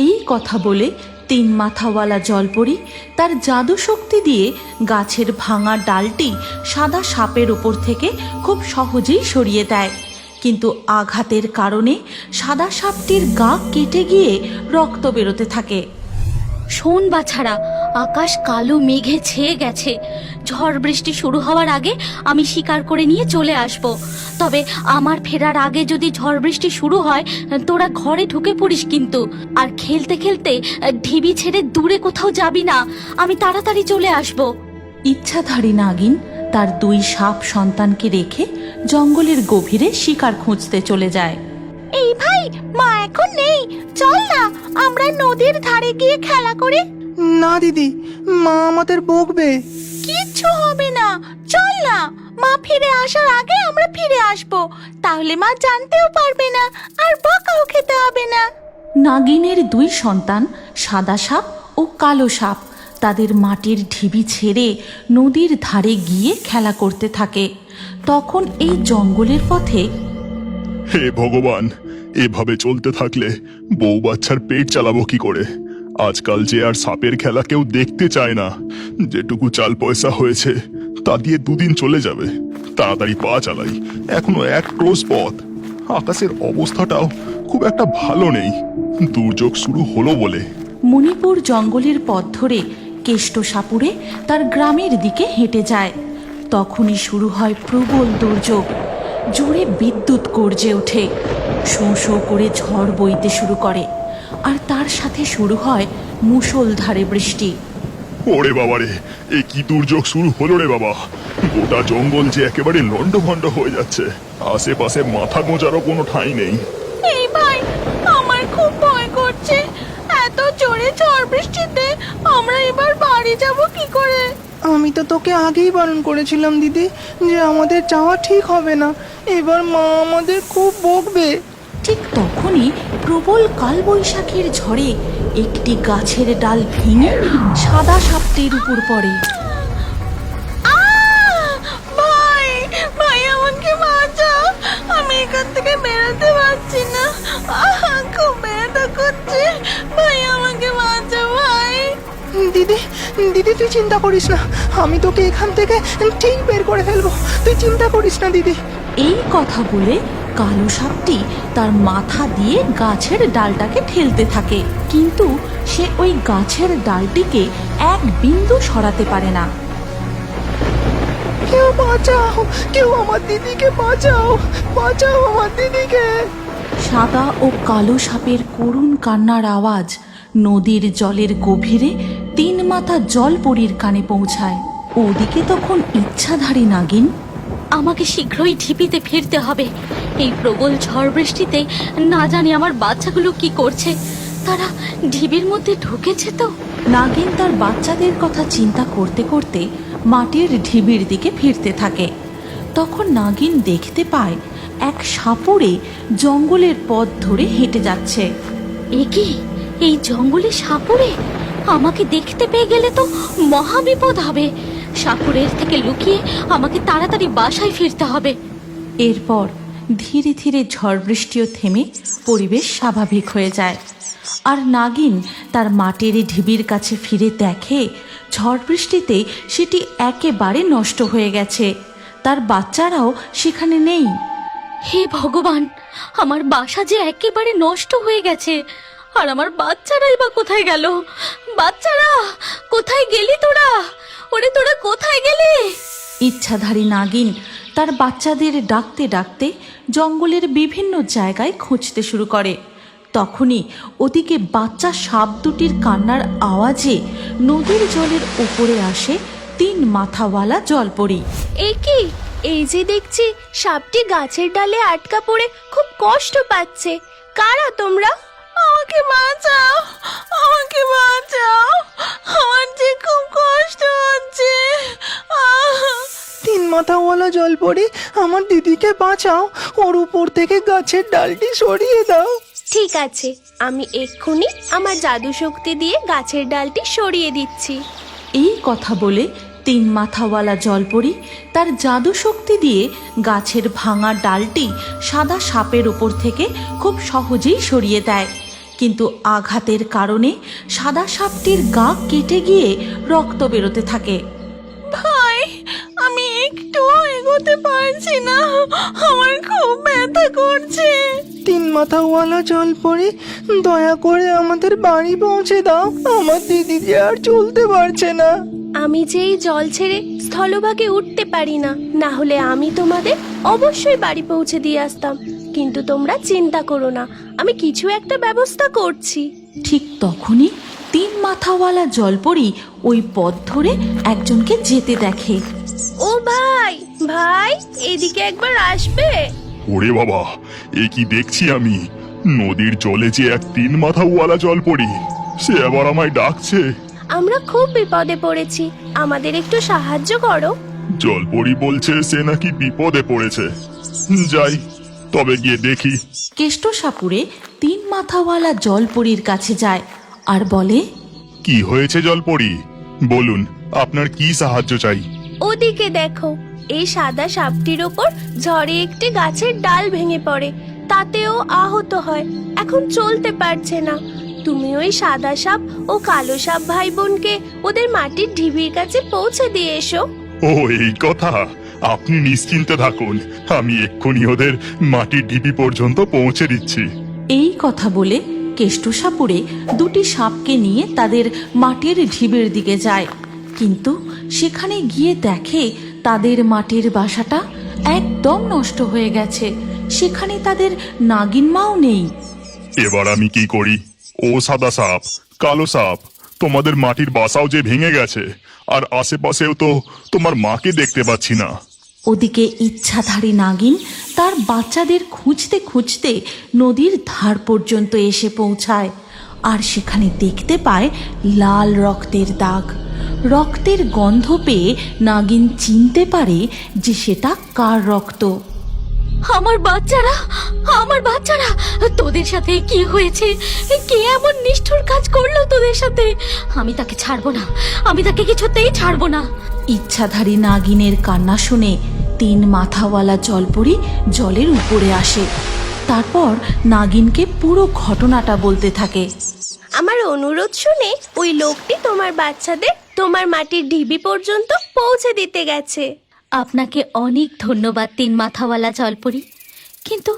এই কথা বলে তিন মাথাওয়ালা জলপরি তার জাদু শক্তি দিয়ে গাছের ভাঙা ডালটি সাদা সাপের উপর থেকে খুব সহজেই সরিয়ে দেয়। কিন্তু আঘাতের কারণে সাদা সাপটির গা কেটে গিয়ে রক্ত বেরোতে থাকে। শোন বাছারা, আকাশ কালো মেঘে ছেয়ে গেছে। ঝড় বৃষ্টি শুরু হওয়ার আগে আমি শিকার করে নিয়ে চলে আসব। তবে আমার ফেরার আগে যদি ঝড় বৃষ্টি শুরু হয়, তোরা ঘরে ঢুকে পড়িস কিন্তু। আর খেলতে খেলতে ঢিবি ছেড়ে দূরে কোথাও যাবি না, আমি তাড়াতাড়ি চলে আসব। ইচ্ছাধারী নাগিন তার দুই সাপ সন্তানকে রেখে জঙ্গলের গভীরে শিকার খুঁজতে চলে যায়। এই ভাই, মা এখন নেই, চল না আমরা নদীর ধারে গিয়ে খেলা করি। না দিদি, মা আমাদের বকবে। কিচ্ছু হবে না, চল না। মা ফিরে আসার আগে আমরা ফিরে আসব, তাহলে মা জানতেও পারবে না আর বকাও খেতে হবে না। নাগিনের দুই সন্তান সাদা সাপ ও কালো সাপ তাদের মাটির ঢিবি ছেড়ে নদীর ধারে গিয়ে খেলা করতে থাকে। তখন এই জঙ্গলের পথে হে ভগবান, এভাবে চলতে থাকলে বউ বাচ্চার পেট চালাবো কি করে? আজকাল যে আর সাপের খেলা কেউ দেখতে চায় না। যেটুকু চাল পয়সা হয়েছে তা দিয়ে দুদিন চলে যাবে। তাড়াতাড়ি পা চালাই, এখনো এক ক্রোশ পথ। আকাশের অবস্থাটাও খুব একটা ভালো নেই, দুর্যোগ শুরু হলো বলে। মণিপুর জঙ্গলের পথ ধরে কেষ্ট সাপুড়ে তার গ্রামের দিকে হেঁটে যায়। তখনই শুরু হয় প্রবল দুর্যোগ। জোরে বিদ্যুৎ গর্জে ওঠে, শোঁ শোঁ করে ঝড় বইতে শুরু করে, আর তার সাথে শুরু হয় মুষলধারে বৃষ্টি। ওরে বাবারে, এ কি দুর্যোগ শুরু হলো রে বাবা! গোটা জঙ্গল যে একেবারে লন্ডভন্ড হয়ে যাচ্ছে। আশেপাশে মাথা গোঁজারও কোনো ঠাঁই নেই। এই ভাই, আমার খুব ভয় করছে। এত জোরে ঝড় বৃষ্টিতে আমরা এবার বাড়ি যাব কি করে? আমি তো তোকে আগেই বারণ করেছিলাম দিদি যে আমাদের যাওয়া ঠিক হবে না। এবার মা আমাদের খুব বকবে। ঠিক তখনই প্রবল কালবৈশাখীর ঝড়ে একটি গাছের ডাল ভেঙে সাদা সাপটির উপর পড়ে। ভাই, ভাই আমাকে বাঁচাও, আমি এখান থেকে বেরোতে পারছি না। খুব ব্যথা করছে, ভাই আমাকে বাঁচাও ভাই। দিদি দিদি তুই চিন্তা করিস না, আমি তোকে এখান থেকে ঠিক বের করে ফেলবো। তুই চিন্তা করিস না দিদি। এই কথা বলে কালো সাপটি তার মাথা দিয়ে গাছের ডালটাকে ঠেলতে থাকে, কিন্তু সে ওই গাছের ডালটিকে এক বিন্দু সরাতে পারে না। কেউ বাঁচাও, কেউ আমার দিদিকে বাঁচাও, বাঁচাও আমার দিদিকে। সাদা ও কালো সাপের করুণ কান্নার আওয়াজ নদীর জলের গভীরে তিন মাথা জলপরীর কানে পৌঁছায়। ওদিকে তখন ইচ্ছাধারী নাগিন আমাকে শীঘ্রই ঢিপিতে ফিরতে হবে। এই প্রবল ঝড় বৃষ্টিতে না জানি আমার বাচ্চাগুলো কি করছে। তারা ঢিবির মধ্যে ঢুকেছে তো? নাগিন তার বাচ্চাদের কথা চিন্তা করতে করতে মাটির ঢিবির দিকে ফিরতে থাকে। তখন নাগিন দেখতে পায় এক সাপুড়ে জঙ্গলের পথ ধরে হেঁটে যাচ্ছে। এ কি, এই জঙ্গলে সাপুড়ে আমাকে দেখতে পেয়ে গেলে তো মহা বিপদ হবে। সাপুড়ের থেকে লুকিয়ে আমাকে তাড়াতাড়ি বাসায় ফিরতে হবে। এরপর ধীরে ধীরে ঝড় বৃষ্টিও থেমে পরিবেশ স্বাভাবিক হয়ে যায়। আর নাগিন তার মাটির ঢিবির কাছে ফিরে দেখে ঝড় বৃষ্টিতে সেটি একেবারে নষ্ট হয়ে গেছে। তার বাচ্চারাও সেখানে নেই। হে ভগবান, আমার বাসা যে একেবারে নষ্ট হয়ে গেছে, আর আমার বাচ্চারাই বা কোথায় গেল? বাচ্চারা, কোথায় গেলি তোরা? ওরে তোরা কোথায় গেলি? ইচ্ছাধারী নাগিন তার বাচ্চাদের ডাকতে ডাকতে জঙ্গলের বিভিন্ন জায়গায় খুঁজতে শুরু করে। তখনই ওদিকে বাচ্চা সাপ দুটির কান্নার আওয়াজে নদীর জলের উপরে আসে তিন মাথাওয়ালা জলপরি। এ কি, এই যে দেখছি সাপটি গাছের ডালে আটকা পড়ে খুব কষ্ট পাচ্ছে। কারা তোমরা? আমাকে বাঁচাও, আমাকে বাঁচাও, আমার যে খুব কষ্ট হচ্ছে। তিন মাথাওয়ালা জলপরি, আমার দিদিকে বাঁচাও, ওর উপর থেকে গাছের ডালটি সরিয়ে দাও। ঠিক আছে, আমি এক্ষুনি আমার জাদু শক্তি দিয়ে গাছের ডালটি সরিয়ে দিচ্ছি। এই কথা বলে তিন মাথাওয়ালা জলপরি তার জাদু শক্তি দিয়ে গাছের ভাঙা ডালটি সাদা সাপের উপর থেকে খুব সহজেই সরিয়ে দেয়। কিন্তু আঘাতের কারণে সাদা সাপটির গা কেটে গিয়ে রক্ত বেরোতে থাকে। ভাই, আমি একটু এগোতে পারছি না, আমার খুব ব্যথা করছে। তিন মাথাওয়ালা জলপরি, দয়া করে আমাদের বাড়ি পৌঁছে দাও, আমার দিদি যে আর চলতে পারছে না। আমি যে এই জল ছেড়ে স্থলভাগে উঠতে পারি না, না হলে আমি তোমাদের অবশ্যই বাড়ি পৌঁছে দিয়ে আসতাম। কিন্তু তোমরা চিন্তা করো না, আমি কিছু একটা ব্যবস্থা করছি। ঠিক তখনই তিন মাথাওয়ালা জলপরি ওই পথ ধরে একজনকে যেতে দেখে। ও ভাই, ভাই এদিকে একবার আসবে? ওরে বাবা, এ কি দেখছি আমি! নদীর জলে যে এক তিন মাথাওয়ালা জলপরি, সে আবার আমায় ডাকছে। আমরা খুব বিপদে পড়েছি, আমাদের একটু সাহায্য করো। জলপরি বলছে সে নাকি বিপদে পড়েছে। যাই, তবে গিয়ে দেখি। কেষ্ট সাপুরে তিন মাথাওয়ালা জলপরির কাছে যায় আর বলে, কি হয়েছে জলপরি? বলুন, আপনার কি সাহায্য চাই? ওদিকে দেখো, এই সাদা সাপটির ওপর ঝড়ে একটি গাছের ডাল ভেঙে পড়ে, তাতেও আহত হয়, এখন চলতে পারছে না। তুমি ওই সাদা সাপ ও কালো সাপ ভাই বোনকে ওদের মাটির ঢিবির কাছে পৌঁছে দিয়ে এসো। ও, এই কথা! আপনি নিশ্চিন্তে থাকুন, আমি এক্ষুনি ওদের মাটির ঢিবি পর্যন্ত পৌঁছে দিচ্ছি। এই কথা বলে কেষ্ট সাপুরে দুটি সাপকে নিয়ে তাদের মাটির ঢিবের দিকে যায়, কিন্তু সেখানে গিয়ে দেখে তাদের মাটির বাসাটা একদম নষ্ট হয়ে গেছে, সেখানে তাদের নাগিন মাও নেই। এবার আমি কি করি? ও সাদা সাপ, কালো সাপ, তোমাদের মাটির বাসাও যে ভেঙে গেছে, আর আশেপাশেও তো তোমার মাকে দেখতে পাচ্ছি না। ওদিকে ইচ্ছাধারী নাগিন তার বাচ্চাদের খুঁজতে খুঁজতে নদীর ধার পর্যন্ত এসে পৌঁছায়, আর সেখানে দেখতে পায় লাল রক্তের দাগ। রক্তের গন্ধ পেয়ে নাগিন চিনতে পারে যে সেটা কার রক্ত। আমার বাচ্চারা, আমার বাচ্চারা, তোদের সাথে কি হয়েছে? কে এমন নিষ্ঠুর কাজ করলো তোদের সাথে? আমি তাকে ছাড়বো না, আমি তাকে কিছুতেই ছাড়বো না। ইচ্ছাধারী নাগিনের কান্না শুনে তিন মাথাওয়ালা জলপরি জলের উপরে আসে। তারপর নাগিনকে পুরো ঘটনাটা বলতে থাকে। আমার অনুরোধ শুনে ওই লোকটি তোমার বাচ্চাদের তোমার মাটির ঢিবি পর্যন্ত পৌঁছে দিতে গেছে। আপনাকে অনেক ধন্যবাদ তিন মাথাওয়ালা জলপরি, কিন্তু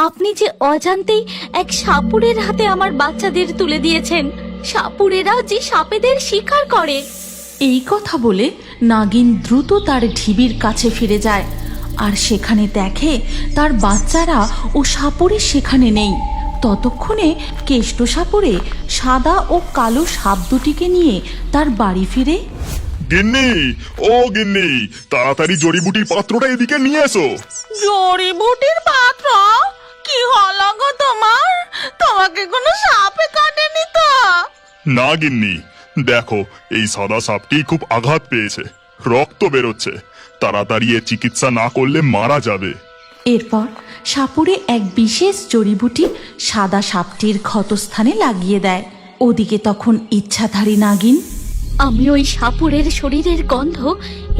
আপনি যে অজান্তেই এক সাপুরের হাতে আমার বাচ্চাদের তুলে দিয়েছেন। সাপুরেরা যে সাপেদের শিকার করে। এই কথা বলে নাগিন দ্রুত তার ঢিবির কাছে ফিরে যায়, আর সেখানে দেখে তার বাচ্চারা ও সাপুরে সেখানে নেই। ততক্ষণে কেষ্ট সাপুরে সাদা ও কালো সাপ দুটিকে নিয়ে তার বাড়ি ফিরে। গিন্নি, ও গিন্নি, তাড়াতাড়ি জড়িবুটির পাত্রটা এদিকে নিয়ে এসো। জড়িবুটির পাত্র? কি হলো গো তোমার? তোমাকে কোনো সাপে কাটেনি তো? না গিন্নি, দেখো, এই সাদা সাপটি খুব আঘাত পেয়েছে, রক্ত বেরোচ্ছে, তাড়াতাড়ি এর চিকিৎসা না করলে মারা যাবে। এরপর সাপুরে এক বিশেষ জড়িবুটি সাদা সাপটির ক্ষতস্থানে লাগিয়ে দেয়। ওদিকে তখন ইচ্ছাধারী নাগিন, আমি ওই সাপুরের শরীরের গন্ধ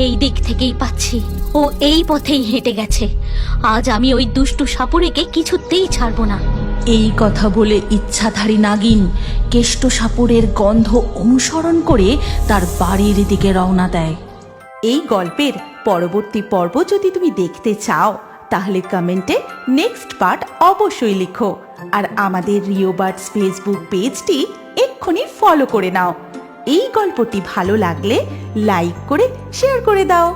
এই দিক থেকেই পাচ্ছি, ও এই পথেই হেঁটে গেছে। আজ আমি ওই দুষ্টু সাপুরেকে কিছুতেই ছাড়বো না। এই কথা বলে ইচ্ছাধারী নাগিন কেষ্ট সাপুরের গন্ধ অনুসরণ করে তার বাড়ির দিকে রওনা দেয়। এই গল্পের পরবর্তী পর্ব যদি তুমি দেখতে চাও, তাহলে কমেন্টে নেক্সট পার্ট অবশ্যই লিখো, আর আমাদের রিও বার্ডস ফেসবুক পেজটি এক্ষুনি ফলো করে নাও। এই গল্পটি ভালো লাগলে লাইক করে শেয়ার করে দাও।